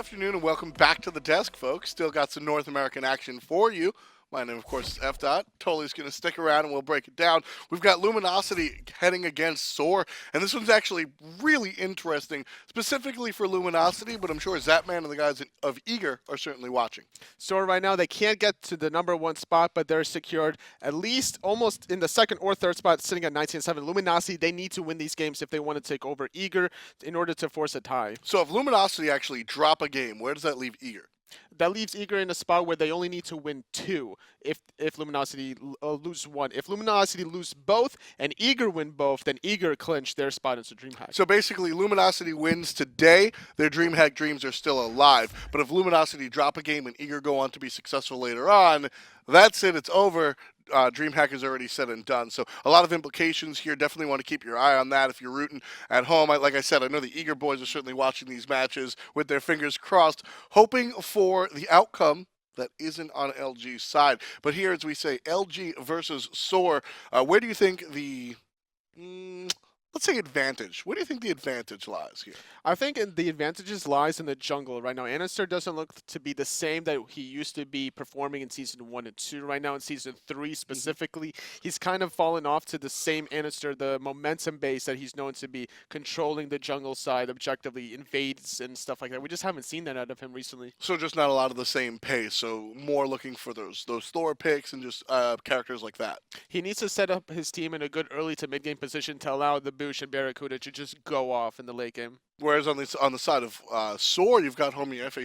afternoon and welcome back to the desk, folks. Still got some North American action for you. My name, of course, is F. Totally going to stick around and we'll break it down. We've got Luminosity heading against SoaR, and this one's actually really interesting, specifically for Luminosity, but I'm sure Zapman and the guys of Eager are certainly watching. SoaR right now, they can't get to the #1 spot, but they're secured at least almost in the second or third spot, sitting at 19-7. Luminosity, they need to win these games if they want to take over Eager in order to force a tie. So if Luminosity actually drop a game, where does that leave Eager? That leaves Eager in a spot where they only need to win 2 if Luminosity lose 1. If Luminosity lose both and Eager win both, then Eager clinch their spot into DreamHack. So basically, Luminosity wins today, their DreamHack dreams are still alive. But if Luminosity drop a game and Eager go on to be successful later on, that's it, it's over. DreamHack is already said and done. So a lot of implications here. Definitely want to keep your eye on that if you're rooting at home. Like I said, I know the Eager boys are certainly watching these matches with their fingers crossed, hoping for the outcome that isn't on LG's side. But here, as we say, LG versus SoaR, where do you think the... let's say advantage. Where do you think the advantage lies here? I think the advantages lies in the jungle right now. Andinster doesn't look to be the same that he used to be performing in Season 1 and 2. Right now in Season 3 specifically, he's kind of fallen off to the same Andinster, the momentum base that he's known to be controlling the jungle side objectively, invades and stuff like that. We just haven't seen that out of him recently. So just not a lot of the same pace. So more looking for those Thor picks and just characters like that. He needs to set up his team in a good early to mid-game position to allow TheBoosh and BaRRaCCuDDa to just go off in the late game. Whereas on the side of SoaR, you've got Homiefe,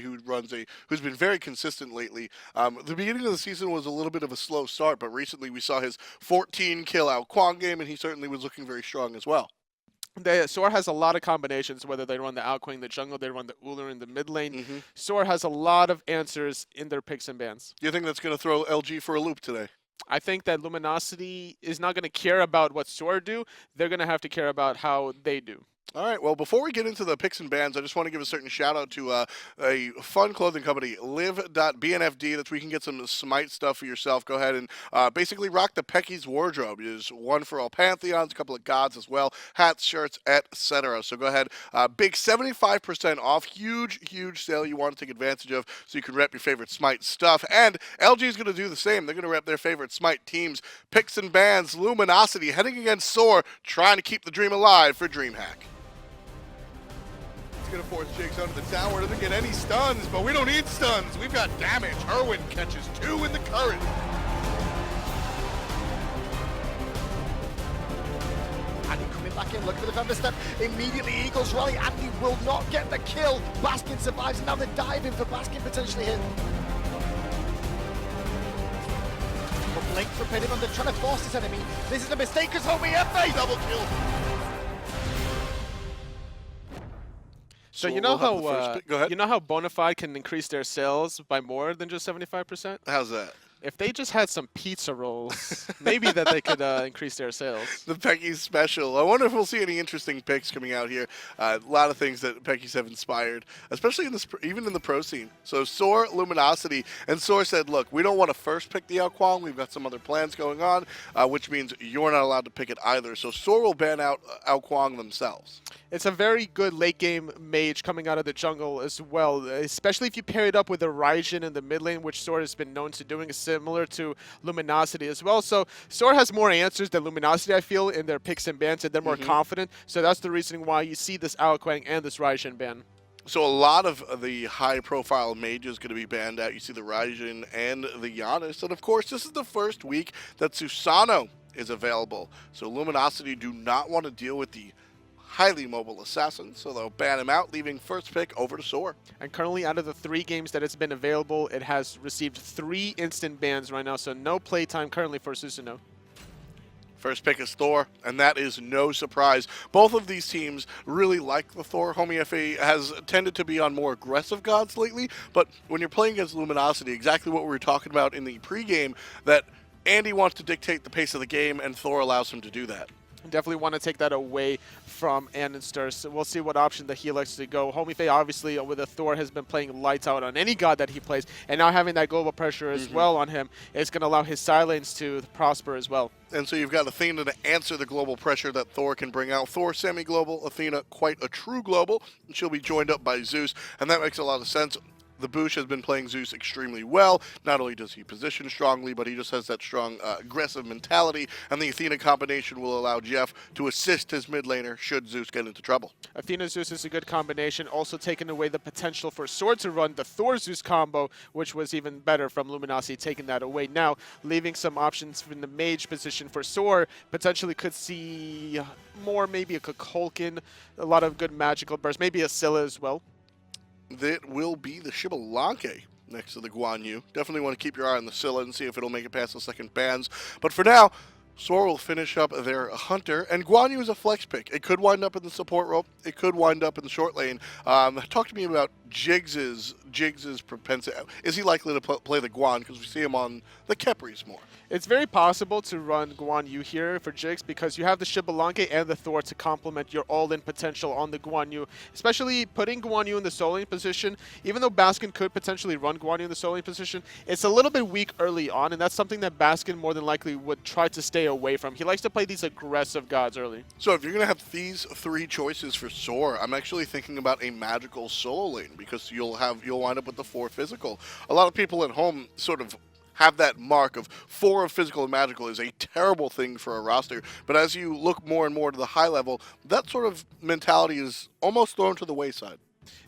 who's been very consistent lately. The beginning of the season was a little bit of a slow start, but recently we saw his 14-kill Guan game, and he certainly was looking very strong as well. SoaR has a lot of combinations, whether they run the Outquang in the jungle, they run the Uller in the mid lane. SoaR has a lot of answers in their picks and bans. Do you think that's going to throw LG for a loop today? I think that Luminosity is not going to care about what SoaR do. They're going to have to care about how they do. All right, well, before we get into the picks and bans, I just want to give a certain shout-out to a fun clothing company, live.bnfd, that we can get some Smite stuff for yourself. Go ahead and basically rock the Pecky's wardrobe. There's one for all Pantheons, a couple of gods as well, hats, shirts, etc. So go ahead. Big 75% off. Huge, huge sale you want to take advantage of so you can rep your favorite Smite stuff. And LG is going to do the same. They're going to rep their favorite Smite teams. Picks and bans, Luminosity heading against SoaR, trying to keep the dream alive for DreamHack. Going to force Jigz under the tower. Doesn't get any stuns, but we don't need stuns. We've got damage. Hurriwind catches 2 in the current. Andy coming back in, look for the Thunder Step. Immediately Eagles rally. Andy will not get the kill. Baskin survives, and now they're diving for Baskin potentially hit. But Blink for Pit him, and they're trying to force his enemy. This is a mistake because Homiefe double kill. So you know how Bonafide can increase their sales by more than just 75%? How's that? If they just had some pizza rolls, maybe that they could increase their sales. The Pecky's special. I wonder if we'll see any interesting picks coming out here. A lot of things that Pecky's have inspired, especially in this, even in the pro scene. So SoaR, Luminosity, and SoaR said, look, we don't want to first pick the Outquang. We've got some other plans going on, which means you're not allowed to pick it either. So SoaR will ban out Outquang themselves. It's a very good late game mage coming out of the jungle as well, especially if you pair it up with a Raijin in the mid lane, which SoaR has been known to doing, similar to Luminosity as well. So SoaR has more answers than Luminosity, I feel, in their picks and bans, and they're more confident. So that's the reason why you see this Outquang and this Raijin ban. So a lot of the high-profile mages going to be banned out. You see the Raijin and the Giannis. And, of course, this is the first week that Susano is available. So Luminosity do not want to deal with the highly mobile assassin, so they'll ban him out, leaving first pick over to SoaR. And currently, out of the 3 games that it's been available, it has received 3 instant bans right now, so no playtime currently for Susano. First pick is Thor, and that is no surprise. Both of these teams really like the Thor. Homiefe has tended to be on more aggressive gods lately, but when you're playing against Luminosity, exactly what we were talking about in the pregame, that Andy wants to dictate the pace of the game, and Thor allows him to do that. Definitely want to take that away from andinster. So we'll see what option that he elects to go. Homiefe, obviously, with a Thor, has been playing lights out on any god that he plays. And now having that global pressure as well on him is going to allow his side lanes to prosper as well. And so you've got Athena to answer the global pressure that Thor can bring out. Thor semi-global, Athena quite a true global. And she'll be joined up by Zeus, and that makes a lot of sense. TheBoosh has been playing Zeus extremely well. Not only does he position strongly, but he just has that strong aggressive mentality, and the Athena combination will allow Jeff to assist his mid laner should Zeus get into trouble. Athena Zeus is a good combination, also taking away the potential for SoaR to run the Thor Zeus combo, which was even better from Luminosity, taking that away. Now, leaving some options in the mage position for SoaR, potentially could see more, maybe a Kukulkan, a lot of good magical bursts, maybe a Scylla as well. That will be the Xbalanque next to the Guan Yu. Definitely want to keep your eye on the Scylla and see if it'll make it past the second bans. But for now, SoaR will finish up their Hunter, and Guan Yu is a flex pick. It could wind up in the support role. It could wind up in the short lane. Talk to me about Jigz's propensity. Is he likely to play the Guan, because we see him on the Kepris more? It's very possible to run Guan Yu here for Jigz because you have the Xbalanque and the Thor to complement your all-in potential on the Guan Yu. Especially putting Guan Yu in the solo lane position, even though Baskin could potentially run Guan Yu in the solo lane position, it's a little bit weak early on, and that's something that Baskin more than likely would try to stay away from. He likes to play these aggressive gods early. So if you're going to have these three choices for SoaR, I'm actually thinking about a magical solo lane, because you'll wind up with the 4 physical. A lot of people at home sort of have that mark of 4 of physical and magical is a terrible thing for a roster. But as you look more and more to the high level, that sort of mentality is almost thrown to the wayside.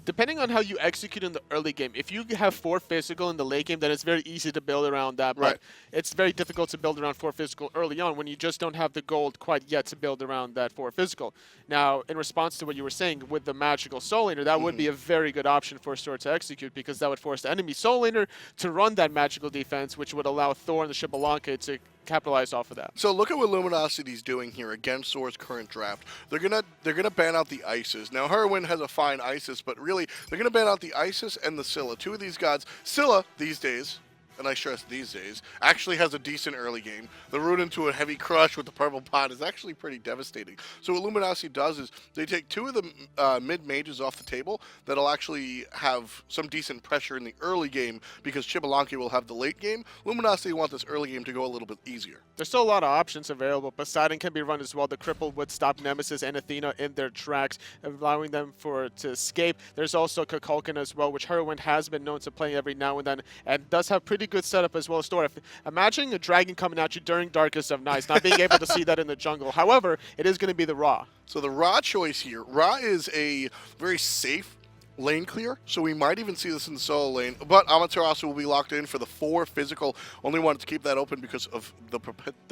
Depending on how you execute in the early game, if you have 4 physical in the late game, then it's very easy to build around that. But Right. it's very difficult to build around 4 physical early on when you just don't have the gold quite yet to build around that 4 physical. Now, in response to what you were saying with the magical soul laner, that would be a very good option for SoaR to execute, because that would force the enemy soul laner to run that magical defense, which would allow Thor and the Xbalanque to capitalize off of that. So look at what Luminosity's doing here against SoaR's current draft. They're gonna ban out the Isis. Now Hurriwind has a fine Isis, but really they're gonna ban out the Isis and the Scylla. 2 of these gods. Scylla these days, and I stress these days, actually has a decent early game. The route into a heavy crush with the purple pot is actually pretty devastating. So what Luminosity does is they take 2 of the mid mages off the table that'll actually have some decent pressure in the early game, because Xbalanque will have the late game. Luminosity want this early game to go a little bit easier. There's still a lot of options available. Poseidon can be run as well. The cripple would stop Nemesis and Athena in their tracks, allowing them to escape. There's also Kukulkan as well, which Hurriwind has been known to play every now and then, and does have pretty good setup as well as Thor. Imagine a dragon coming at you during Darkest of Nights, not being able to see that in the jungle. However, it is going to be the Ra. So the Ra choice here. Ra is a very safe lane clear, so we might even see this in the solo lane, but Amaterasu will be locked in for the 4 physical. Only wanted to keep that open because of the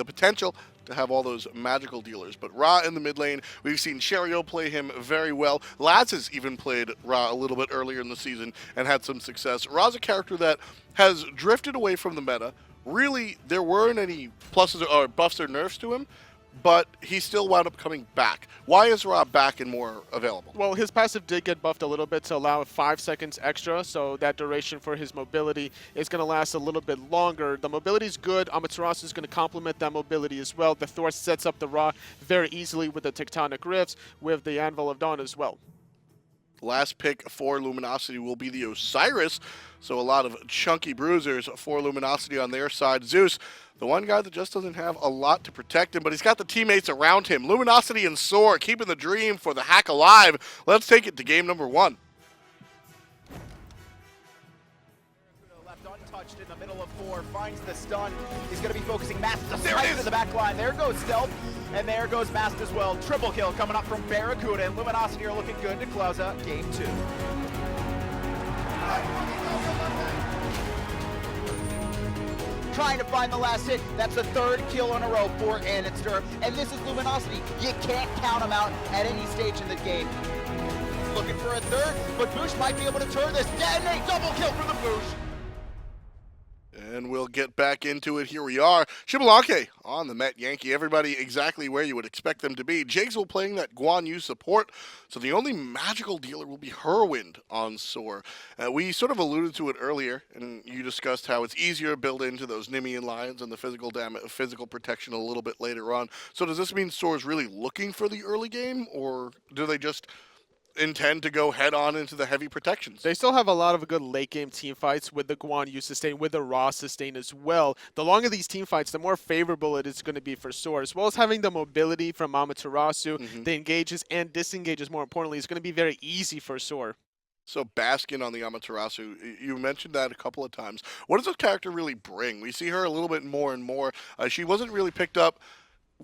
potential to have all those magical dealers. But Ra in the mid lane, we've seen Cherio play him very well. Laz has even played Ra a little bit earlier in the season and had some success. Ra's a character that has drifted away from the meta. Really, there weren't any pluses or buffs or nerfs to him, but he still wound up coming back. Why is Ra back and more available? Well, his passive did get buffed a little bit to allow 5 seconds extra, so that duration for his mobility is going to last a little bit longer. The mobility is good. Amaterasu is going to complement that mobility as well. The Thor sets up the Ra very easily with the Tectonic Rifts, with the Anvil of Dawn as well. Last pick for Luminosity will be the Osiris, so a lot of chunky bruisers for Luminosity on their side. Zeus, the one guy that just doesn't have a lot to protect him, but he's got the teammates around him. Luminosity and SoaR keeping the dream for the hack alive. Let's take it to game number 1. Left untouched in the middle of 4, finds the stun. He's going to be focusing Mast There it is. in the back line. There goes Stealth, and there goes Mast as well. Triple kill coming up from BaRRaCCuDDa, and Luminosity are looking good to close out game 2. Trying to find the last hit. That's the 3rd kill in a row for andinster. And this is Luminosity. You can't count them out at any stage in the game. Looking for a 3rd, but BaRRaCCuDDa might be able to turn this. Detonate, double kill for the BaRRaCCuDDa. And we'll get back into it. Here we are. Xbalanque on the Metyankey. Everybody exactly where you would expect them to be. Jigz will playing that Guan Yu support. So the only magical dealer will be Hurriwind on SoaR. We sort of alluded to it earlier, and you discussed how it's easier to build into those Nemean lines and the physical protection a little bit later on. So does this mean SoaR is really looking for the early game, or do they just intend to go head on into the heavy protections? They still have a lot of good late game team fights with the Guan Yu sustain, with the Ra sustain as well. The longer these team fights, the more favorable it is going to be for SoaR, as well as having the mobility from Amaterasu, the engages and disengages, more importantly, is going to be very easy for SoaR. So Baskin on the Amaterasu, you mentioned that a couple of times. What does this character really bring? We see her a little bit more and more. She wasn't really picked up.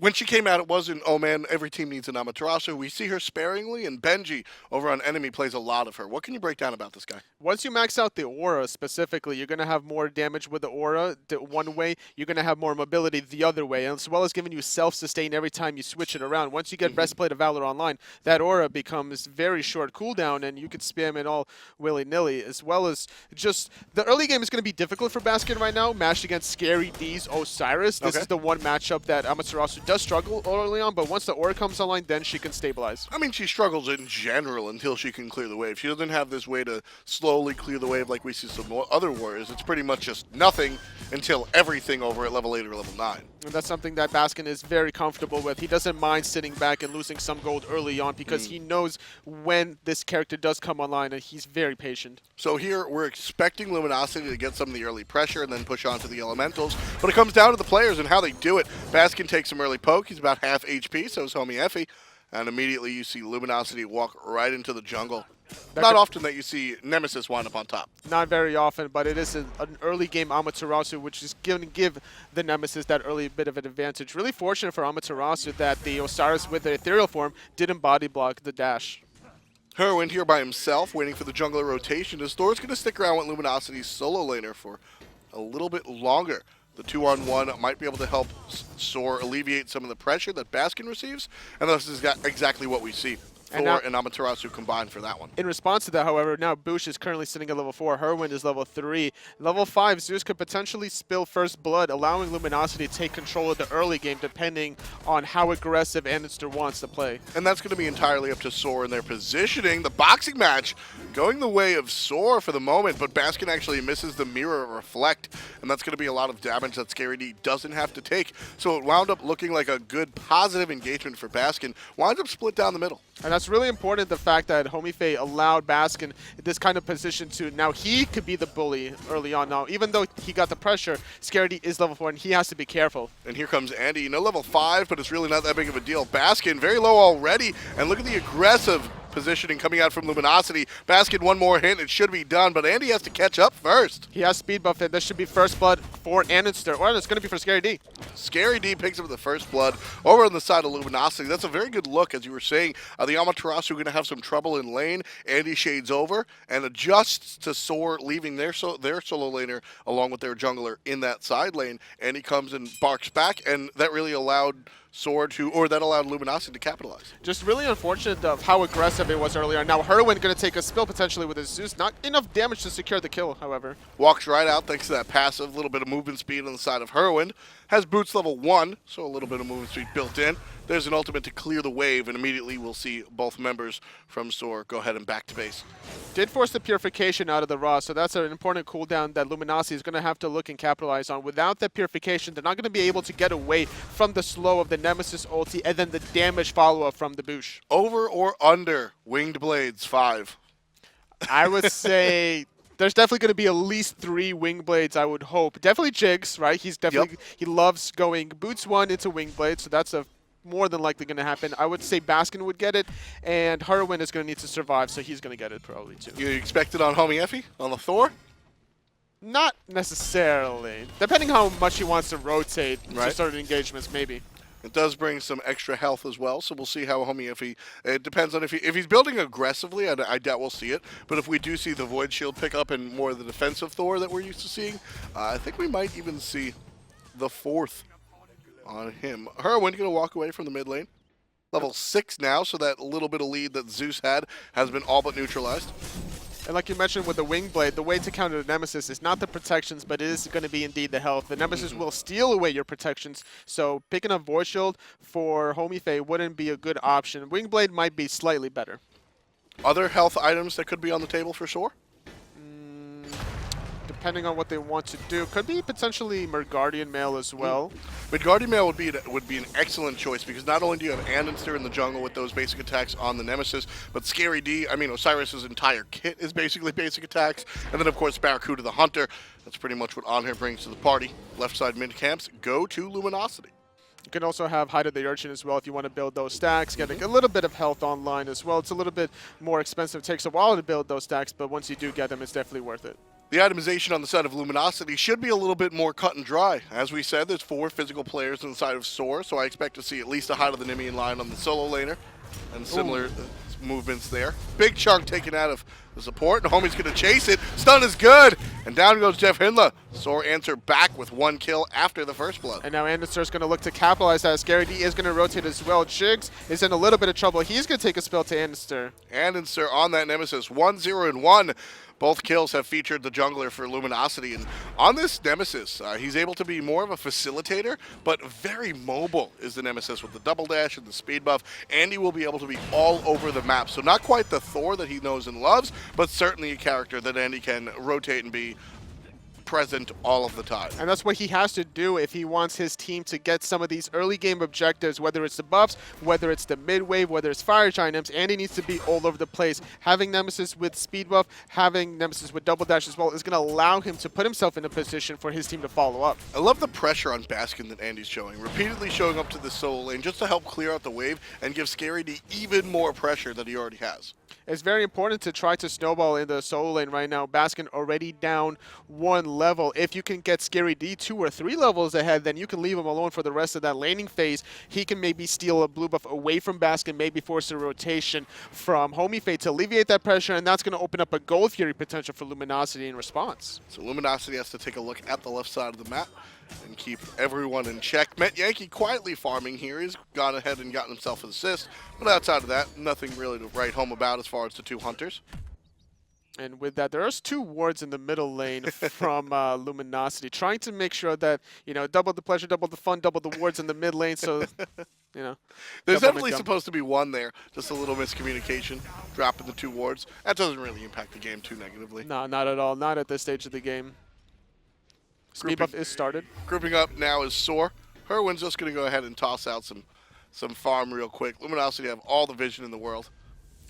When she came out, it wasn't, oh man, every team needs an Amaterasu. We see her sparingly, and Benji over on Enemy plays a lot of her. What can you break down about this guy? Once you max out the aura specifically, you're going to have more damage with the aura one way. You're going to have more mobility the other way, as well as giving you self-sustain every time you switch it around. Once you get Breastplate of Valor online, that aura becomes very short cooldown, and you can spam it all willy-nilly, as well as just the early game is going to be difficult for Baskin right now, matched against Scary D's Osiris. This is the one matchup that Amaterasu does struggle early on, but once the aura comes online, then she can stabilize. I mean, she struggles in general until she can clear the wave. She doesn't have this way to slowly clear the wave like we see some other warriors. It's pretty much just nothing until everything over at level 8 or level 9. And that's something that Baskin is very comfortable with. He doesn't mind sitting back and losing some gold early on because he knows when this character does come online, and he's very patient. So here we're expecting Luminosity to get some of the early pressure and then push on to the elementals, but it comes down to the players and how they do it. Baskin takes some early poke. He's about half HP, so is Homiefe, and immediately you see Luminosity walk right into the jungle. Not often that you see Nemesis wind up on top. Not very often, but it is an early game Amaterasu, which is going to give the Nemesis that early bit of an advantage. Really fortunate for Amaterasu that the Osiris with the ethereal form didn't body block the dash. Hurriwind here by himself, waiting for the jungler rotation. As Thor's going to stick around with Luminosity's solo laner for a little bit longer. The 2-on-1 might be able to help SoaR alleviate some of the pressure that Baskin receives, and this is exactly what we see. Thor and Amaterasu combined for that one. In response to that, however, now BaRRaCCuDDa is currently sitting at level 4. Hurriwind is level 3. Level 5, Zeus could potentially spill first blood, allowing Luminosity to take control of the early game depending on how aggressive andinster wants to play. And that's going to be entirely up to SoaR and their positioning. The boxing match going the way of SoaR for the moment, but Baskin actually misses the mirror reflect, and that's going to be a lot of damage that Scary D doesn't have to take. So it wound up looking like a good positive engagement for Baskin. Winds up split down the middle. And that's really important, the fact that Homiefe allowed Baskin this kind of position to now he could be the bully early on. Now, even though he got the pressure, Scaredy is level 4, and he has to be careful. And here comes Andy, no level 5, but it's really not that big of a deal. Baskin, very low already, and look at the aggressive positioning coming out from Luminosity. Baskin, one more hit, it should be done, but Andy has to catch up first. He has speed buff, and this should be first blood for andinster, or it's going to be for Scary D. Scary D picks up the first blood over on the side of Luminosity. That's a very good look, as you were saying. The Amaterasu are going to have some trouble in lane. Andy shades over and adjusts to SoaR, leaving their solo laner along with their jungler in that side lane. Andy comes and barks back, and that really allowed SoaR to, or that allowed Luminosity to capitalize. Just really unfortunate of how aggressive it was earlier. Now Hurriwind going to take a spill potentially with his Zeus. Not enough damage to secure the kill, however. Walks right out thanks to that passive, little bit of movement speed on the side of Hurriwind. Has boots level 1, so a little bit of movement speed built in. There's an ultimate to clear the wave, and immediately we'll see both members from SoaR go ahead and back to base. Did force the purification out of the Ra, so that's an important cooldown that Luminosity is going to have to look and capitalize on. Without that purification, they're not going to be able to get away from the slow of the Nemesis ulti and then the damage follow-up from TheBoosh. Over or under Winged Blades 5? I would say there's definitely going to be at least 3 Wing Blades, I would hope. Definitely Jigz, right? He's definitely he loves going boots 1 into Wing Blade, so that's a more than likely going to happen. I would say Baskin would get it, and Hurriwind is going to need to survive, so he's going to get it probably too. You expect it on Homiefe? On the Thor? Not necessarily. Depending how much he wants to rotate to certain engagements, maybe. It does bring some extra health as well, so we'll see how Homiefe. It depends on if he's building aggressively. I doubt we'll see it, but if we do see the Void Shield pick up and more of the defensive Thor that we're used to seeing, I think we might even see the 4th on him. Hurriwind going to walk away from the mid lane. Level 6 now, so that little bit of lead that Zeus had has been all but neutralized. And like you mentioned with the Wing Blade, the way to counter the Nemesis is not the protections, but it is going to be indeed the health. The Nemesis will steal away your protections, so picking up Void Shield for Homiefe wouldn't be a good option. Wing Blade might be slightly better. Other health items that could be on the table for SoaR? Depending on what they want to do. Could be potentially Merguardian Mail as well. Midgardian Mail would be an excellent choice because not only do you have andinster in the jungle with those basic attacks on the Nemesis, but Osiris's entire kit is basically basic attacks. And then, of course, BaRRaCCuDDa the Hunter. That's pretty much what Anhur brings to the party. Left side mid camps, go to Luminosity. You can also have Hide of the Urchin as well if you want to build those stacks, getting a little bit of health online as well. It's a little bit more expensive. It takes a while to build those stacks, but once you do get them, it's definitely worth it. The itemization on the side of Luminosity should be a little bit more cut and dry. As we said, there's 4 physical players on the side of SoaR, so I expect to see at least a Hide of the Nemean line on the solo laner and similar movements there. Big chunk taken out of the support, and Homie's going to chase it. Stun is good, and down goes JeffHindla. SoaR answer back with 1 kill after the first blood. And now andinster's going to look to capitalize that. ScaryD is going to rotate as well. Jigz is in a little bit of trouble. He's going to take a spell to andinster. andinster on that Nemesis, 1-0-1. Both kills have featured the jungler for Luminosity, and on this Nemesis, he's able to be more of a facilitator, but very mobile is the Nemesis with the double dash and the speed buff. Andy will be able to be all over the map, so not quite the Thor that he knows and loves, but certainly a character that Andy can rotate and be present all of the time. And that's what he has to do if he wants his team to get some of these early game objectives, whether it's the buffs, whether it's the mid wave, whether it's fire giant imps. Andy needs to be all over the place. Having Nemesis with speed buff, having Nemesis with double dash as well is going to allow him to put himself in a position for his team to follow up. I love the pressure on Baskin that Andy's showing, repeatedly showing up to the solo lane just to help clear out the wave and give ScaryD even more pressure that he already has. It's very important to try to snowball in the solo lane right now. Baskin already down 1 level. If you can get ScaryD 2 or 3 levels ahead, then you can leave him alone for the rest of that laning phase. He can maybe steal a blue buff away from Baskin, maybe force a rotation from Homiefe to alleviate that pressure, and that's going to open up a Gold Fury potential for Luminosity in response. So Luminosity has to take a look at the left side of the map and keep everyone in check. Metyankey quietly farming here. He's gone ahead and gotten himself an assist, but outside of that, nothing really to write home about as far as the 2 hunters. And with that, there's 2 wards in the middle lane from Luminosity, trying to make sure that, you know, double the pleasure, double the fun, double the wards in the mid lane, so, you know. There's definitely supposed to be 1 there, just a little miscommunication, dropping the 2 wards. That doesn't really impact the game too negatively. No, not at all, not at this stage of the game. Speed buff is started. Grouping up now is SoaR. Hurriwind's just going to go ahead and toss out some farm real quick. Luminosity have all the vision in the world.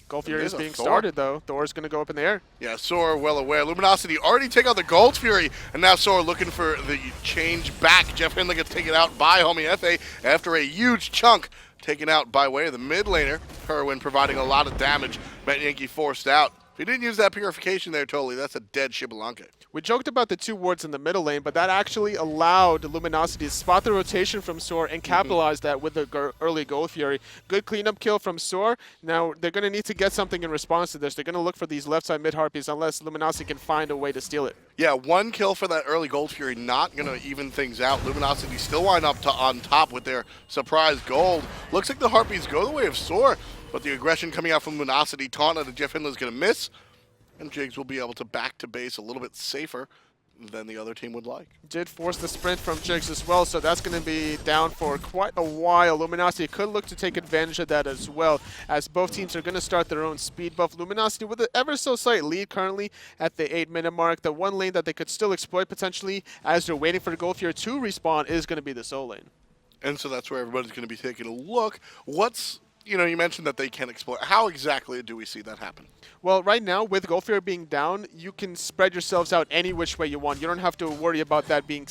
Gold Fury is being started, though. Thor's going to go up in the air. Yeah, SoaR well aware. Luminosity already take out the Gold Fury, and now SoaR looking for the change back. JeffHindla gets taken out by Homiefe after a huge chunk taken out by way of the mid laner. Hurriwind providing a lot of damage. Metyankey forced out. If he didn't use that purification there totally, that's a dead Xbalanque. We joked about the 2 wards in the middle lane, but that actually allowed Luminosity to spot the rotation from SoaR and capitalize that with the early Gold Fury. Good cleanup kill from SoaR. Now, they're going to need to get something in response to this. They're going to look for these left side mid-harpies unless Luminosity can find a way to steal it. Yeah, 1 kill for that early Gold Fury, not going to even things out. Luminosity still wind up on top with their surprise gold. Looks like the Harpies go the way of SoaR, but the aggression coming out from Luminosity, taunt that JeffHindla is going to miss. And Jigz will be able to back to base a little bit safer than the other team would like. Did force the sprint from Jigz as well, so that's going to be down for quite a while. Luminosity could look to take advantage of that as well, as both teams are going to start their own speed buff. Luminosity with an ever so slight lead currently at the 8-minute mark. The 1 lane that they could still exploit potentially as they're waiting for the Gold Fury to respawn is going to be the solo lane. And so that's where everybody's going to be taking a look. You mentioned that they can exploit. How exactly do we see that happen? Well, right now, with Gold Fury being down, you can spread yourselves out any which way you want. You don't have to worry about that being,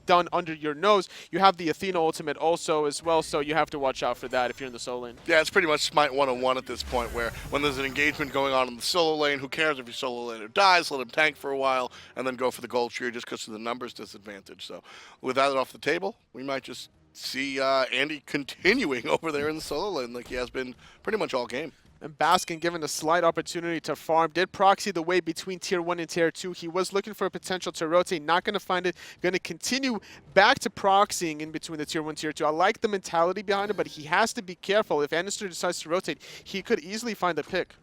done under your nose. You have the Athena ultimate also as well, so you have to watch out for that if you're in the solo lane. Yeah, it's pretty much Smite 101 at this point, where when there's an engagement going on in the solo lane, who cares if your solo laner dies, let him tank for a while, and then go for the Gold Fury just because of the numbers disadvantage. So with that off the table, we might just see Andy continuing over there in the solo lane like he has been pretty much all game. And Baskin, given a slight opportunity to farm, did proxy the way between Tier 1 and Tier 2. He was looking for a potential to rotate, not going to find it. Going to continue back to proxying in between the Tier 1 and Tier 2. I like the mentality behind it, but he has to be careful. If andinster decides to rotate, he could easily find the pick.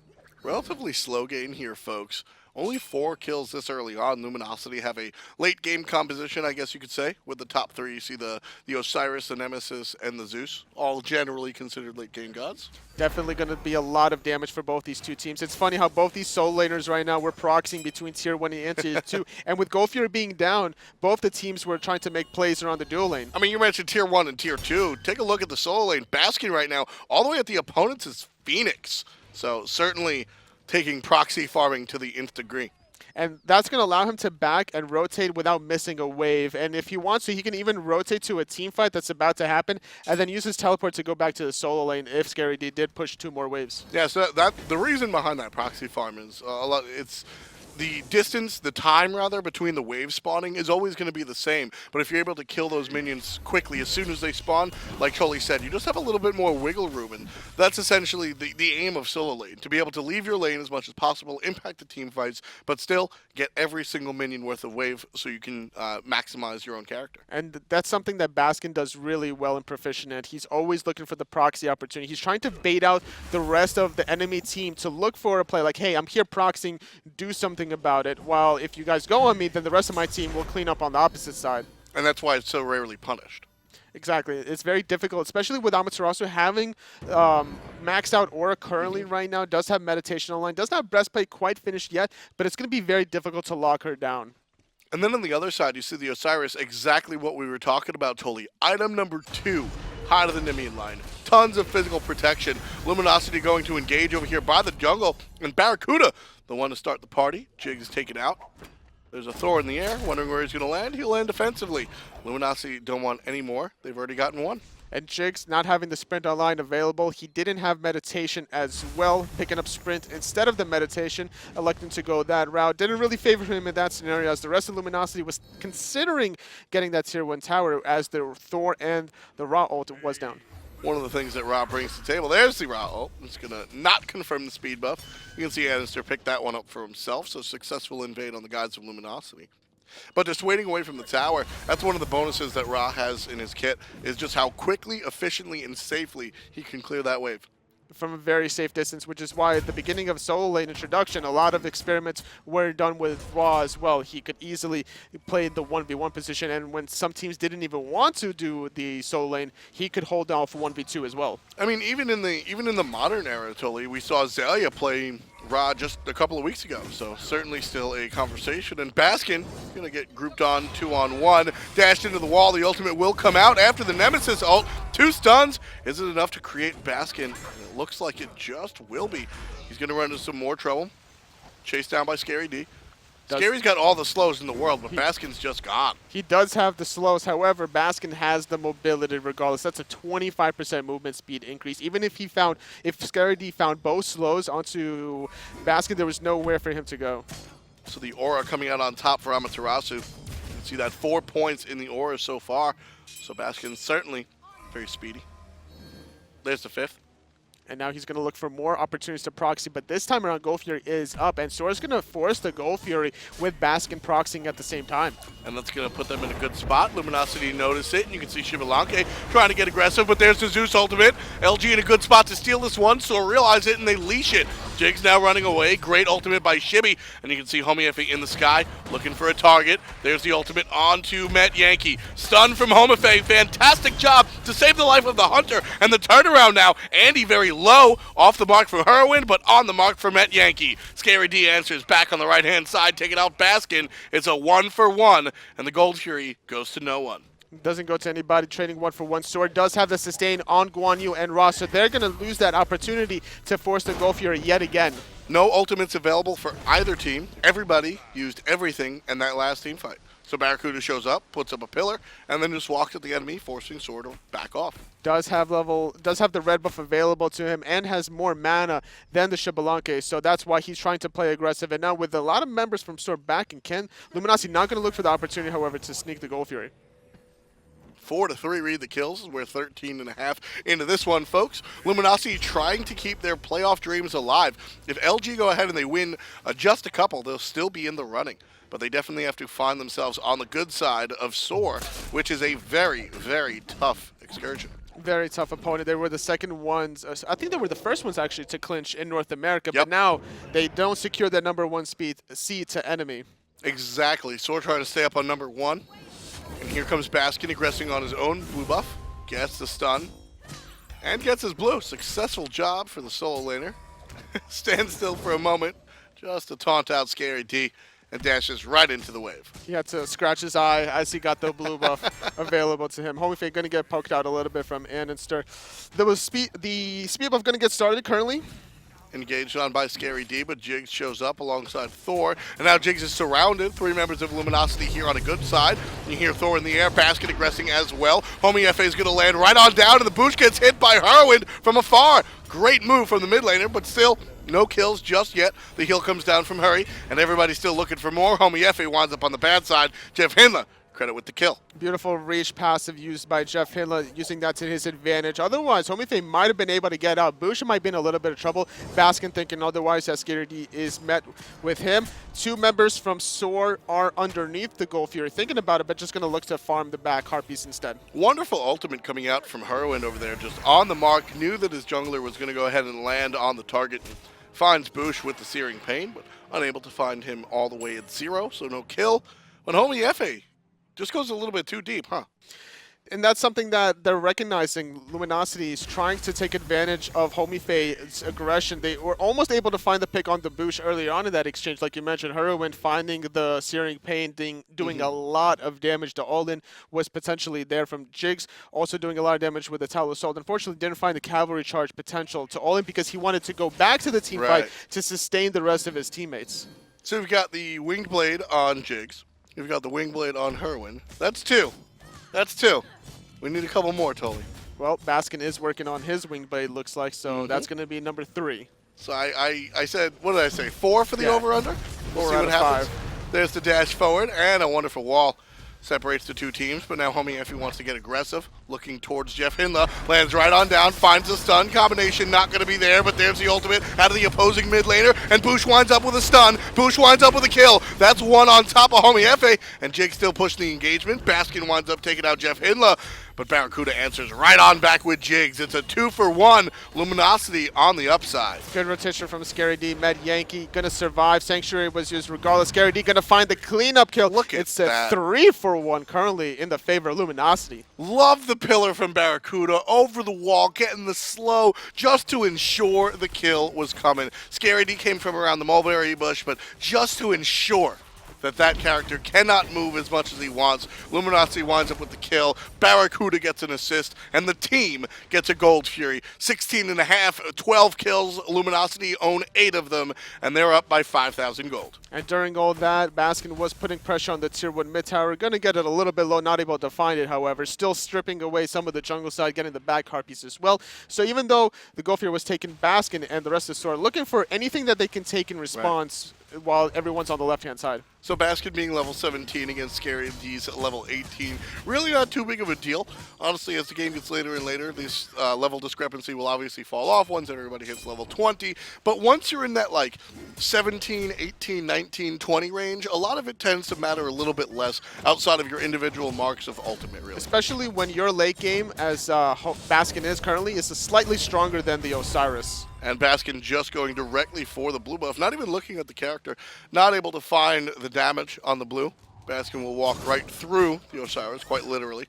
Relatively slow game here, folks. Only 4 kills this early on. Luminosity have a late game composition, I guess you could say, with the top 3. You see the Osiris, the Nemesis, and the Zeus, all generally considered late game gods. Definitely going to be a lot of damage for both these two teams. It's funny how both these solo laners right now were proxying between tier 1 and tier 2. And with Goldfury being down, both the teams were trying to make plays around the dual lane. I mean, you mentioned tier 1 and tier 2. Take a look at the solo lane. Baskin right now, all the way at the opponents is Phoenix. So certainly taking proxy farming to the nth degree. And that's going to allow him to back and rotate without missing a wave. And if he wants to, he can even rotate to a team fight that's about to happen and then use his teleport to go back to the solo lane if SoaR did push 2 more waves. Yeah, so that the reason behind that proxy farm is a lot. It's the distance, the time rather, between the wave spawning is always going to be the same. But if you're able to kill those minions quickly as soon as they spawn, like Choli said, you just have a little bit more wiggle room. And that's essentially the aim of solo lane, to be able to leave your lane as much as possible, impact the team fights, but still get every single minion worth of wave so you can maximize your own character. And that's something that Baskin does really well and proficient at. He's always looking for the proxy opportunity. He's trying to bait out the rest of the enemy team to look for a play like, hey, I'm here proxying, do something about it. While if you guys go on me, then the rest of my team will clean up on the opposite side. And that's why it's so rarely punished. Exactly. It's very difficult, especially with Amaterasu having maxed out aura currently right now, does have meditation online, does not have breastplate quite finished yet, but it's going to be very difficult to lock her down. And then on the other side, you see the Osiris, exactly what we were talking about, Toli. Item number 2, high to the Nemean line. Tons of physical protection. Luminosity going to engage over here by the jungle. And BaRRaCCuDDa, the one to start the party. Jigz is taken out. There's a Thor in the air, wondering where he's going to land. He'll land defensively. Luminosity don't want any more. They've already gotten one. And Jigz not having the sprint online available, he didn't have meditation as well, picking up sprint instead of the meditation, electing to go that route. Didn't really favor him in that scenario, as the rest of Luminosity was considering getting that tier 1 tower as the Thor and the Ra ult was down. One of the things that Ra brings to the table, there's the Ra ult. It's going to not confirm the speed buff. You can see andinster pick that one up for himself, so successful invade on the guides of Luminosity. But just waiting away from the tower, that's one of the bonuses that Ra has in his kit, is just how quickly, efficiently, and safely he can clear that wave. From a very safe distance, which is why at the beginning of solo lane introduction, a lot of experiments were done with Ra as well. He could easily play the 1v1 position, and when some teams didn't even want to do the solo lane, he could hold off 1v2 as well. I mean, even in the modern era, Toli, we saw Zelia play Ra just a couple of weeks ago, so certainly still a conversation. And Baskin gonna get grouped on 2-on-1, dashed into the wall. The ultimate will come out after the Nemesis ult. 2 stuns. Is it enough to create Baskin? It looks like it just will be. He's gonna run into some more trouble. Chased down by SoaR. Scary's got all the slows in the world, but Baskin's just gone. He does have the slows. However, Baskin has the mobility regardless. That's a 25% movement speed increase. Even if SoaR found both slows onto Baskin, there was nowhere for him to go. So the aura coming out on top for Amaterasu. You can see that 4 points in the aura so far. So Baskin's certainly very speedy. There's the 5th. And now he's going to look for more opportunities to proxy, but this time around, Goldfury is up, and SoaR's going to force the Goldfury with Baskin proxying at the same time. And that's going to put them in a good spot. Luminosity notice it, and you can see Xbalanque trying to get aggressive, but there's the Zeus ultimate. LG in a good spot to steal this one, SoaR realize it, and they leash it. Jigz now running away. Great ultimate by Shibby, and you can see Homiefe in the sky looking for a target. There's the ultimate onto Metyankey. Stun from Homiefe. Fantastic job to save the life of the Hunter, and the turnaround now. Andy very low, off the mark for Hurriwind, but on the mark for Metyankey. SoaR answers back on the right-hand side, taking out Baskin. It's a 1-for-1, and the Goldfury goes to no one. Doesn't go to anybody, trading 1-for-1. SoaR does have the sustain on Guan Yu and Ra, so they're going to lose that opportunity to force the Goldfury yet again. No ultimates available for either team. Everybody used everything in that last team fight. So BaRRaCCuDDa shows up, puts up a pillar, and then just walks at the enemy, forcing SoaR to back off. Does have the red buff available to him and has more mana than the Xbalanque, so that's why he's trying to play aggressive. And now with a lot of members from SoaR back in Ken, Luminosity not going to look for the opportunity, however, to sneak the Goldfury. 4-3 read the kills. We're 13.5 into this one, folks. Luminosity trying to keep their playoff dreams alive. If LG go ahead and they win just a couple, they'll still be in the running. But they definitely have to find themselves on the good side of SoaR, which is a very, very tough excursion. Very tough opponent. They were the second ones. I think they were the first ones actually to clinch in North America, Yep. but now they don't secure that #1 seed to enemy. Exactly. SoaR trying to stay up on number 1. And here comes Baskin aggressing on his own blue buff. Gets the stun. And gets his blue. Successful job for the solo laner. Stands still for a moment. Just to taunt out Scary D. And dashes right into the wave. He had to scratch his eye as he got the blue buff available to him. Homiefe going to get poked out a little bit from andinster. The speed buff going to get started currently. Engaged on by Scary D, but Jigz shows up alongside Thor. And now Jigz is surrounded. 3 members of Luminosity here on a good side. You hear Thor in the air, Baskin aggressing as well. Homiefe is going to land right on down, and the BaRRaCCuDDa gets hit by Hurriwind from afar. Great move from the mid laner, but still no kills just yet. The heal comes down from Hurry, and everybody's still looking for more. Homiefe winds up on the bad side. JeffHindla, credit with the kill. Beautiful reach passive used by JeffHindla, using that to his advantage. Otherwise, Homiefe might have been able to get out. BaRRaCCuDDa might be in a little bit of trouble. Baskin thinking otherwise as Scary D is met with him. 2 members from SoaR are underneath the Gold Fury, thinking about it, but just going to look to farm the back Harpies instead. Wonderful ultimate coming out from Hurriwind over there, just on the mark. Knew that his jungler was going to go ahead and land on the target. Finds BaRRaCCuDDa with the Searing Pain, but unable to find him all the way at 0, so no kill. But Homiefe just goes a little bit too deep, huh? And that's something that they're recognizing. Luminosity is trying to take advantage of Homiefe's aggression. They were almost able to find the pick on TheBoosh early on in that exchange. Like you mentioned, Hurriwind finding the Searing Pain, doing a lot of damage. The all-in was potentially there from Jigz, also doing a lot of damage with the Tower Assault. Unfortunately, didn't find the cavalry charge potential to all-in because he wanted to go back to the team fight to sustain the rest of his teammates. So we've got the Winged Blade on Jigz. We've got the Winged Blade on Hurriwind. That's 2. That's 2. We need a couple more, Tully. Well, Baskin is working on his Wing Blade, looks like, so that's going to be number 3. So I said, what did I say, 4 for the over-under? We'll 4 see out what of happens. 5. There's the dash forward, and a wonderful wall separates the 2 teams, but now Homiefe wants to get aggressive, looking towards JeffHindla, lands right on down, finds the stun, combination not going to be there, but there's the ultimate out of the opposing mid laner, and BaRRaCCuDDa winds up with a stun, BaRRaCCuDDa winds up with a kill, that's 1 on top of Homiefe, and Jigz still pushing the engagement, Baskin winds up taking out JeffHindla, but BaRRaCCuDDa answers right on back with Jigz. It's a 2-for-1, Luminosity on the upside. Good rotation from Scary D. Metyankey going to survive. Sanctuary was used regardless. Scary D going to find the cleanup kill. Look at it's that. a 3-for-1 currently in the favor of Luminosity. Love the pillar from BaRRaCCuDDa over the wall, getting the slow just to ensure the kill was coming. Scary D came from around the mulberry bush, but just to ensure that character cannot move as much as he wants. Luminosity winds up with the kill. BaRRaCCuDDa gets an assist, and the team gets a Gold Fury. 16.5, 12 kills. Luminosity own 8 of them, and they're up by 5,000 gold. And during all that, Baskin was putting pressure on the tier 1 mid tower. Going to get it a little bit low, not able to find it, however. Still stripping away some of the jungle side, getting the back Harpies as well. So even though the Gold Fury was taking Baskin and the rest of SoaR, looking for anything that they can take in response while everyone's on the left-hand side. So Baskin being level 17 against Scary D's at level 18, really not too big of a deal. Honestly, as the game gets later and later, this level discrepancy will obviously fall off once everybody hits level 20. But once you're in that like 17, 18, 19, 20 range, a lot of it tends to matter a little bit less outside of your individual marks of ultimate, really. Especially when your late game, as Baskin is currently, is slightly stronger than the Osiris. And Baskin just going directly for the blue buff, not even looking at the character, not able to find the damage on the blue. Baskin will walk right through the Osiris, quite literally.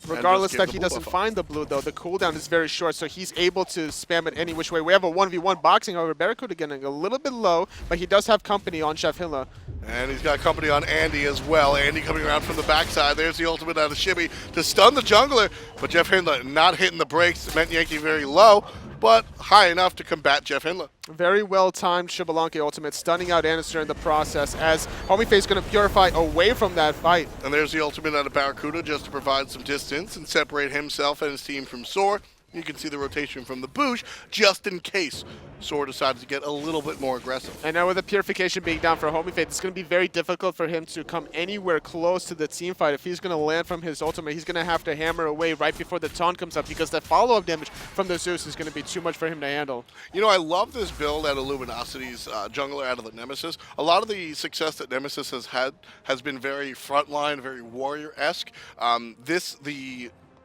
Regardless that he doesn't find the blue, though, the cooldown is very short, so he's able to spam it any which way. We have a 1v1 boxing, however, BaRRaCCuDDa getting a little bit low, but he does have company on JeffHindla. And he's got company on Andy as well. Andy coming around from the backside. There's the ultimate out of Shibby to stun the jungler, but JeffHindla not hitting the brakes. Metyankey very low, but high enough to combat JeffHindla. Very well-timed Xbalanque ultimate, stunning out andinster in the process as Homiefe is going to purify away from that fight. And there's the ultimate out of BaRRaCCuDDa just to provide some distance and separate himself and his team from SoaR. You can see the rotation from TheBoosh just in case SoaR decides to get a little bit more aggressive. And now with the purification being down for Homiefe, it's going to be very difficult for him to come anywhere close to the team fight. If he's going to land from his ultimate, he's going to have to hammer away right before the taunt comes up because that follow-up damage from the Zeus is going to be too much for him to handle. You know, I love this build out of Luminosity's jungler out of the Nemesis. A lot of the success that Nemesis has had has been very frontline, very warrior-esque.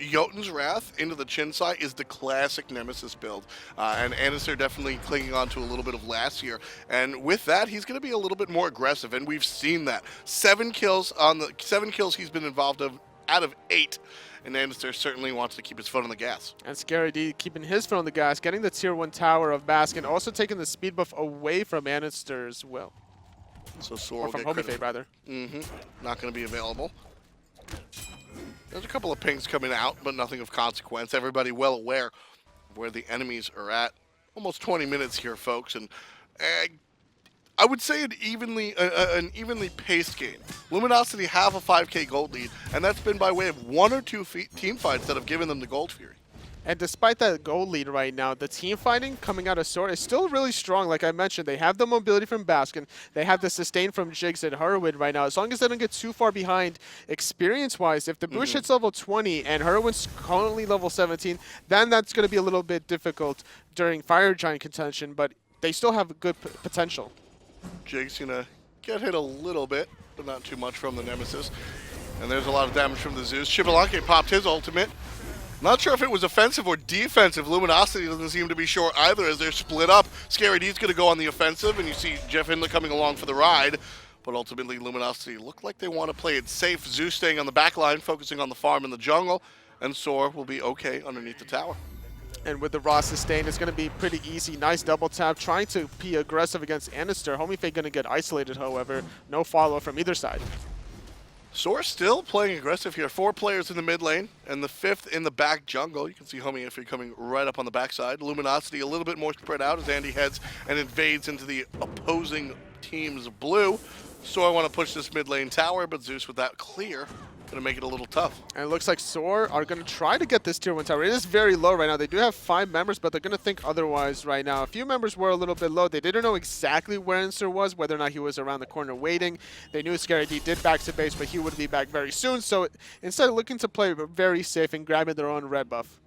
Jotun's Wrath into the Chinsai is the classic Nemesis build, and andinster definitely clinging on to a little bit of last year. And with that, he's going to be a little bit more aggressive, and we've seen that. 7 kills he's been involved of out of 8. And andinster certainly wants to keep his foot on the gas. And SoaR keeping his foot on the gas, getting the tier 1 tower of Baskin, also taking the speed buff away from andinster as well. So SoaR Or from Homiefe, rather. Not going to be available. There's a couple of pings coming out, but nothing of consequence. Everybody well aware of where the enemies are at. Almost 20 minutes here, folks, and I would say an evenly paced game. Luminosity have a 5k gold lead, and that's been by way of 1 or 2 team fights that have given them the Gold Fury. And despite that gold lead right now, the team fighting coming out of SoaR is still really strong. Like I mentioned, they have the mobility from Baskin. They have the sustain from Jigz and Hurriwind right now. As long as they don't get too far behind experience-wise, if TheBoosh hits level 20 and Hurriwind's currently level 17, then that's going to be a little bit difficult during Fire Giant contention, but they still have good potential. Jigz gonna get hit a little bit, but not too much from the Nemesis. And there's a lot of damage from the Zeus. Xbalanque popped his ultimate. Not sure if it was offensive or defensive. Luminosity doesn't seem to be sure either as they're split up. SoaRD's going to go on the offensive, and you see JeffHindla coming along for the ride. But ultimately, Luminosity look like they want to play it safe. Zeus staying on the back line, focusing on the farm in the jungle. And SoaR will be okay underneath the tower. And with the raw sustain, it's going to be pretty easy. Nice double tap, trying to be aggressive against andinster. Homiefe going to get isolated, however. No follow from either side. SoaR still playing aggressive here. 4 players in the mid lane and the 5th in the back jungle. You can see Homiefe coming right up on the backside. Luminosity a little bit more spread out as Andy heads and invades into the opposing team's blue. SoaR want to push this mid lane tower, but Zeus with that clear going to make it a little tough. And it looks like SoaR are going to try to get this tier 1 tower. It is very low right now. They do have 5 members, but they're going to think otherwise right now. A few members were a little bit low. They didn't know exactly where andinster was, whether or not he was around the corner waiting. They knew SoaRD did back to base, but he would be back very soon. So instead of looking to play very safe and grabbing their own red buff.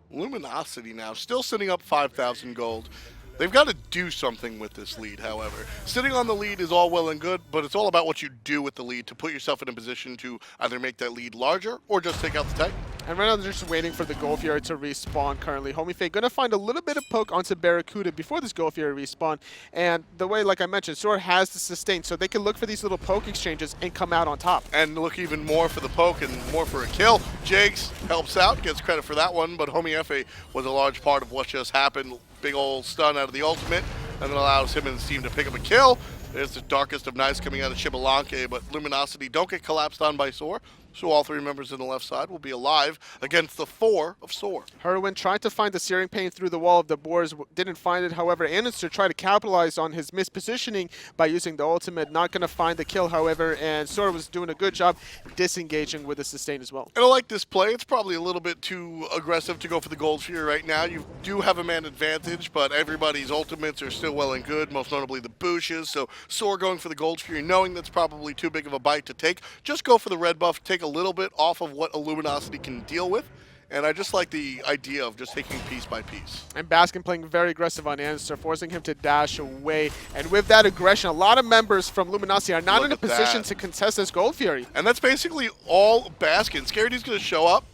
Luminosity now still sitting up 5,000 gold. They've got to do something with this lead, however. Sitting on the lead is all well and good, but it's all about what you do with the lead to put yourself in a position to either make that lead larger or just take out the Titan. And right now they're just waiting for the Gold Fury to respawn currently. Homiefe going to find a little bit of poke onto BaRRaCCuDDa before this Gold Fury respawn. And the way, like I mentioned, SoaR has the sustain, so they can look for these little poke exchanges and come out on top. And look even more for the poke and more for a kill. Jigz helps out, gets credit for that one, but Homiefe was a large part of what just happened. Big old stun out of the ultimate, and then allows him and his team to pick up a kill. There's the darkest of nights coming out of Xbalanque, but Luminosity don't get collapsed on by SoaR, so all 3 members in the left side will be alive against the 4 of SoaR. Hurriwind tried to find the Searing Pain through the wall of the boars, didn't find it. However, andinster tried to capitalize on his mispositioning by using the ultimate, not going to find the kill, however, and SoaR was doing a good job disengaging with the sustain as well. And I like this play. It's probably a little bit too aggressive to go for the Gold Fury right now. You do have a man advantage, but everybody's ultimates are still well and good, most notably the Booshes, so SoaR going for the Gold Fury, knowing that's probably too big of a bite to take. Just go for the red buff, take a little bit off of what a Luminosity can deal with. And I just like the idea of just taking piece by piece. And Baskin playing very aggressive on andinster, forcing him to dash away. And with that aggression, a lot of members from Luminosity are not in a position to contest this Gold Fury. And that's basically all Baskin. SoaRD's going to show up,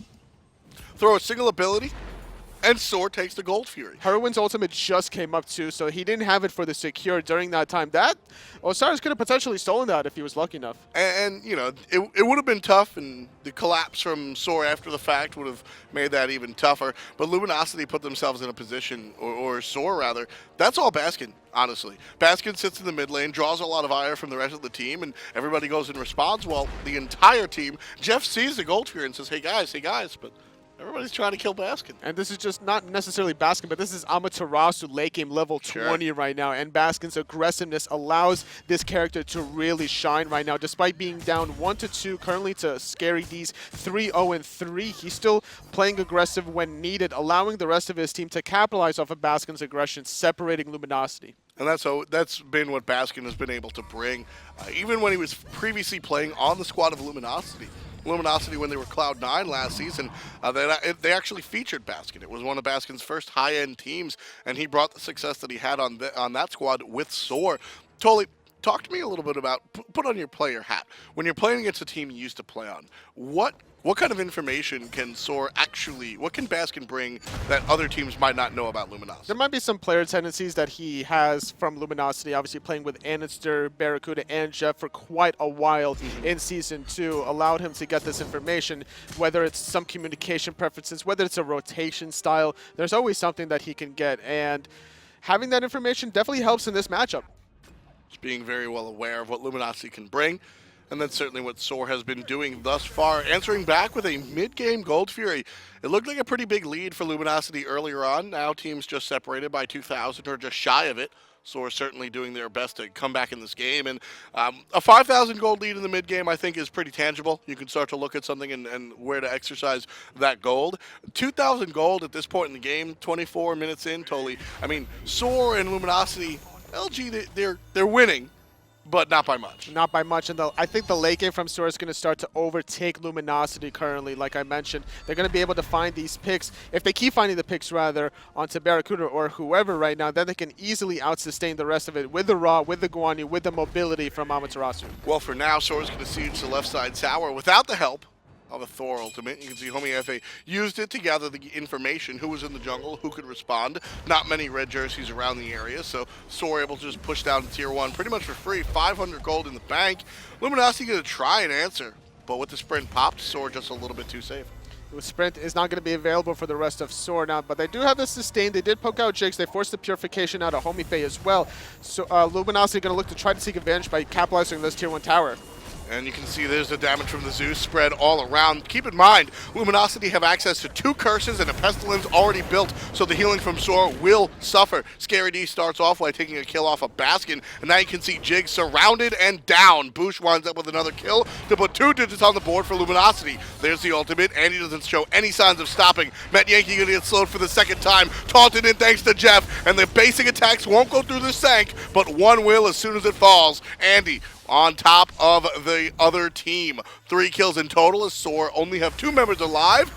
throw a single ability, and SoaR takes the Gold Fury. Hurriwind's ultimate just came up too, so he didn't have it for the secure during that time. That Osiris could have potentially stolen that if he was lucky enough. And you know, it would have been tough, and the collapse from SoaR after the fact would have made that even tougher. But Luminosity put themselves in a position, or SoaR rather, that's all Baskin, honestly. Baskin sits in the mid lane, draws a lot of ire from the rest of the team, and everybody goes and responds. Well, the entire team, Jeff sees the Gold Fury and says, hey guys, but everybody's trying to kill Baskin. And this is just not necessarily Baskin, but this is Amaterasu late game level 20 right now. And Baskin's aggressiveness allows this character to really shine right now. Despite being down 1-2 currently to SoaRD's 3-0-3, he's still playing aggressive when needed, allowing the rest of his team to capitalize off of Baskin's aggression, separating Luminosity. And that's been what Baskin has been able to bring, even when he was previously playing on the squad of Luminosity. Luminosity, when they were Cloud9 last season, they actually featured Baskin. It was one of Baskin's first high-end teams, and he brought the success that he had on that squad with SoaR. Totally talk to me a little bit about, put on your player hat. When you're playing against a team you used to play on, what kind of information can SoaR actually, what can Baskin bring that other teams might not know about Luminosity? There might be some player tendencies that he has from Luminosity, obviously playing with andinster, BaRRaCCuDDa, and Jeff for quite a while in Season 2, allowed him to get this information, whether it's some communication preferences, whether it's a rotation style, there's always something that he can get, and having that information definitely helps in this matchup. Just being very well aware of what Luminosity can bring. And that's certainly what SoaR has been doing thus far, answering back with a mid-game Gold Fury. It looked like a pretty big lead for Luminosity earlier on. Now teams just separated by 2,000 or just shy of it. SoaR certainly doing their best to come back in this game. And a 5,000 gold lead in the mid-game, I think, is pretty tangible. You can start to look at something and where to exercise that gold. 2,000 gold at this point in the game, 24 minutes in, totally. I mean, SoaR and Luminosity, LG, they're winning, but not by much. Not by much, and I think the late game from SoaR is going to start to overtake Luminosity currently. Like I mentioned, they're going to be able to find these picks. If they keep finding the picks, rather, onto BaRRaCCuDDa or whoever right now, then they can easily out-sustain the rest of it with the Ra, with the Guan, with the mobility from Amaterasu. Well, for now, SoaR's going to siege the left side tower without the help of a Thor ultimate. You can see Homiefe used it to gather the information, who was in the jungle, who could respond. Not many red jerseys around the area, so SoaR able to just push down to tier 1 pretty much for free. 500 gold in the bank. Luminosity going to try and answer, but with the sprint popped, SoaR just a little bit too safe. The sprint is not going to be available for the rest of SoaR now, but they do have the sustain. They did poke out Jigz. They forced the purification out of Homiefe as well. So Luminosity going to look to try to take advantage by capitalizing on this tier 1 tower. And you can see there's the damage from the Zeus spread all around. Keep in mind, Luminosity have access to 2 curses and a pestilence already built, so the healing from SoaR will suffer. ScaryD starts off by taking a kill off of Baskin, and now you can see Jigz surrounded and down. BaRRaCCuDDa winds up with another kill to put 2 digits on the board for Luminosity. There's the ultimate, and he doesn't show any signs of stopping. Metyankey gonna get slowed for the second time. Taunted in thanks to Jeff, and the basic attacks won't go through the sank, but one will as soon as it falls. Andy on top of the other team. 3 kills in total as SoaR only have 2 members alive.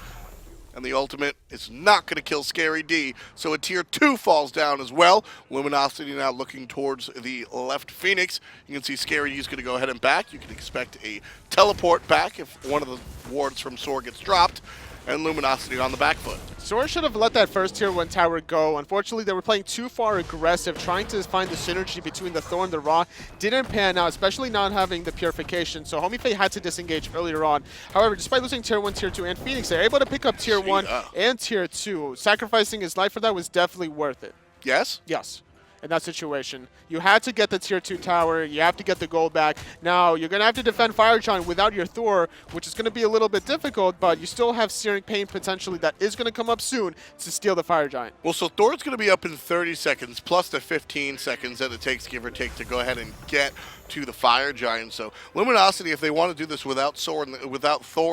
And the ultimate is not going to kill ScaryD, so a tier 2 falls down as well. Luminosity now looking towards the left Phoenix. You can see ScaryD is going to go ahead and back. You can expect a teleport back if one of the wards from SoaR gets dropped. And Luminosity on the back foot. SoaR should have let that first tier 1 tower go. Unfortunately, they were playing too far aggressive, trying to find the synergy between the Thor and the Ra. Didn't pan out, especially not having the purification, so Homiefe had to disengage earlier on. However, despite losing tier 1, tier 2, and Phoenix, they're able to pick up tier 1 and tier 2. Sacrificing his life for that was definitely worth it. Yes? Yes. In that situation, you had to get the tier 2 tower, you have to get the gold back. Now, you're going to have to defend Fire Giant without your Thor, which is going to be a little bit difficult, but you still have Searing Pain potentially that is going to come up soon to steal the Fire Giant. Well, so Thor's going to be up in 30 seconds, plus the 15 seconds that it takes, give or take, to go ahead and get to the Fire Giant. So Luminosity, if they want to do this without Thor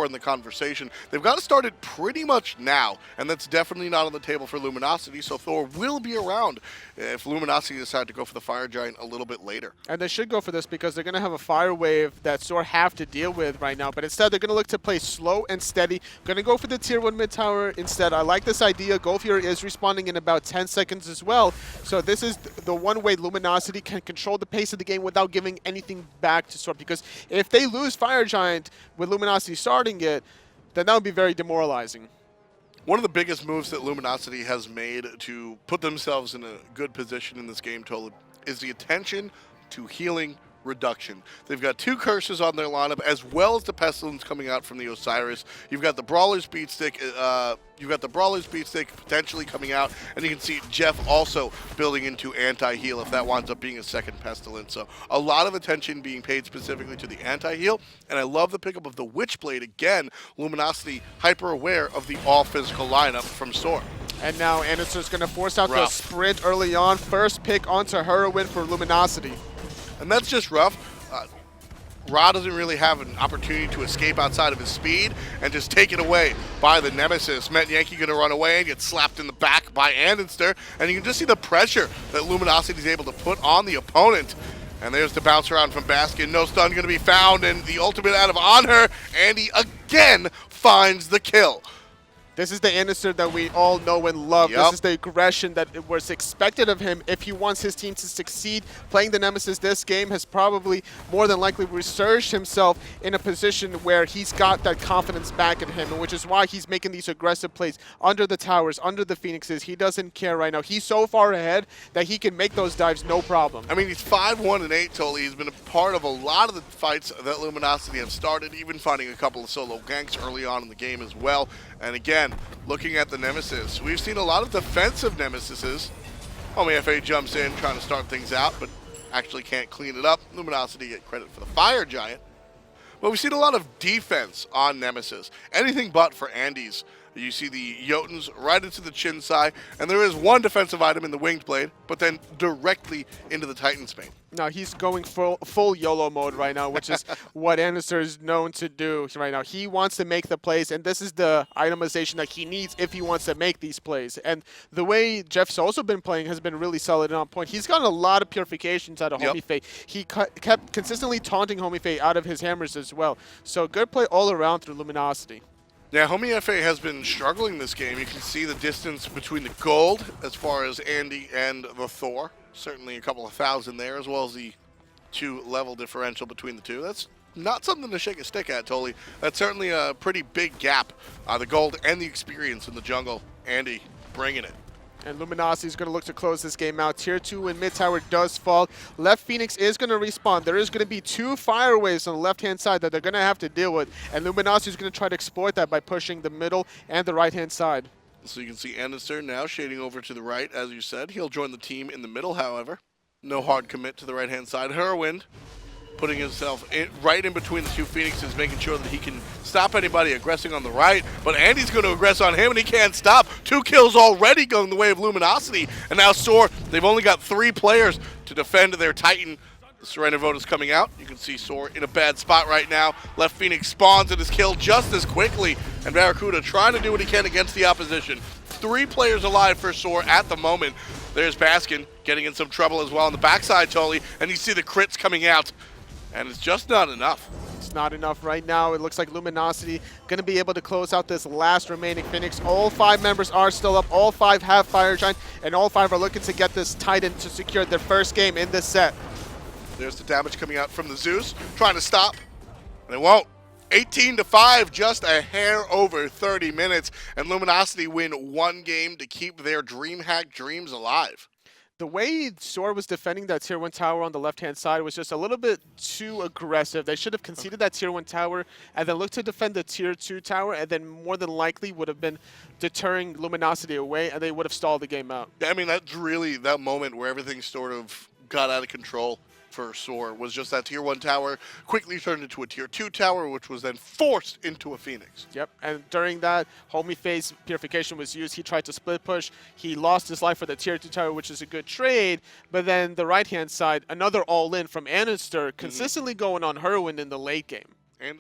in the conversation, they've got to start it pretty much now, and that's definitely not on the table for Luminosity, so Thor will be around if Luminosity decide to go for the Fire Giant a little bit later. And they should go for this because they're going to have a fire wave that SoaR have to deal with right now, but instead they're going to look to play slow and steady. Going to go for the tier 1 mid tower instead. I like this idea. Gold Fury is responding in about 10 seconds as well, so this is the one way Luminosity can control the pace of the game without giving anything back to SoaR, because if they lose Fire Giant with Luminosity starting it, then that would be very demoralizing. One of the biggest moves that Luminosity has made to put themselves in a good position in this game total is the attention to healing reduction. They've got 2 curses on their lineup, as well as the pestilence coming out from the Osiris. You've got the Brawler's Beat Stick. Potentially coming out, and you can see Jeff also building into anti-heal if that winds up being a second pestilence. So a lot of attention being paid specifically to the anti-heal, and I love the pickup of the Witchblade again. Luminosity hyper aware of the all physical lineup from SoaR. And now Anderson's going to force out the sprint early on. First pick onto Hurriwind for Luminosity. And that's just rough. Ra doesn't really have an opportunity to escape outside of his speed and just take it away by the Nemesis. Metyankey going to run away and get slapped in the back by andinster. And you can just see the pressure that Luminosity is able to put on the opponent. And there's the bounce around from Baskin. No stun going to be found, and the ultimate out of Anhur. And he again finds the kill. This is the andinster that we all know and love. Yep. This is the aggression that was expected of him if he wants his team to succeed. Playing the Nemesis this game has probably more than likely resurged himself in a position where he's got that confidence back in him, which is why he's making these aggressive plays under the towers, under the Phoenixes. He doesn't care right now. He's so far ahead that he can make those dives no problem. I mean, he's 5-1-8 totally. He's been a part of a lot of the fights that Luminosity have started, even finding a couple of solo ganks early on in the game as well. And again, looking at the Nemesis, we've seen a lot of defensive Nemesises. Homiefe jumps in trying to start things out, but actually can't clean it up. Luminosity get credit for the Fire Giant. But we've seen a lot of defense on Nemesis. Anything but for Andy's. You see the Jotuns right into the chin side, and there is one defensive item in the Winged Blade, but then directly into the Titan's Bane. No, he's going full YOLO mode right now, which is what andinster is known to do right now. He wants to make the plays, and this is the itemization that he needs if he wants to make these plays. And the way Jeff's also been playing has been really solid and on point. He's gotten a lot of purifications out of Homiefe. He kept consistently taunting Homiefe out of his hammers as well. So good play all around through Luminosity. Now, Homiefe has been struggling this game. You can see the distance between the gold as far as Andy and the Thor. Certainly a couple of thousand there, as well as the 2-level differential between the two. That's not something to shake a stick at, totally. That's certainly a pretty big gap. The gold and the experience in the jungle. Andy bringing it. And Luminosity is going to look to close this game out. Tier 2 and mid tower does fall. Left Phoenix is going to respawn. There is going to be 2 fire waves on the left-hand side that they're going to have to deal with. And Luminosity is going to try to exploit that by pushing the middle and the right-hand side. So you can see andinster now shading over to the right, as you said. He'll join the team in the middle, however. No hard commit to the right-hand side. Hurriwind putting himself right in between the 2 Phoenixes, making sure that he can stop anybody aggressing on the right. But Andy's going to aggress on him, and he can't stop. 2 kills already going the way of Luminosity. And now SoaR, they've only got 3 players to defend their Titan. The surrender vote is coming out. You can see SoaR in a bad spot right now. Left Phoenix spawns and is killed just as quickly. And BaRRaCCuDDa trying to do what he can against the opposition. 3 players alive for SoaR at the moment. There's Baskin getting in some trouble as well on the backside, totally. And you see the crits coming out. And it's just not enough. It's not enough right now. It looks like Luminosity going to be able to close out this last remaining Phoenix. All 5 members are still up. All 5 have Fire Giant, and all 5 are looking to get this Titan to secure their first game in this set. There's the damage coming out from the Zeus, trying to stop, and it won't. 18-5, just a hair over 30 minutes, and Luminosity win 1 game to keep their DreamHack dreams alive. The way SoaR was defending that Tier 1 tower on the left-hand side was just a little bit too aggressive. They should have conceded that Tier 1 tower and then looked to defend the Tier 2 tower, and then more than likely would have been deterring Luminosity away, and they would have stalled the game out. I mean, that's really that moment where everything sort of got out of control for SoaR, was just that Tier 1 tower quickly turned into a Tier 2 tower, which was then forced into a Phoenix. Yep, and during that, Homiefe purification was used. He tried to split push. He lost his life for the Tier 2 tower, which is a good trade. But then the right-hand side, another all-in from andinster, consistently going on Hurriwind in the late game. And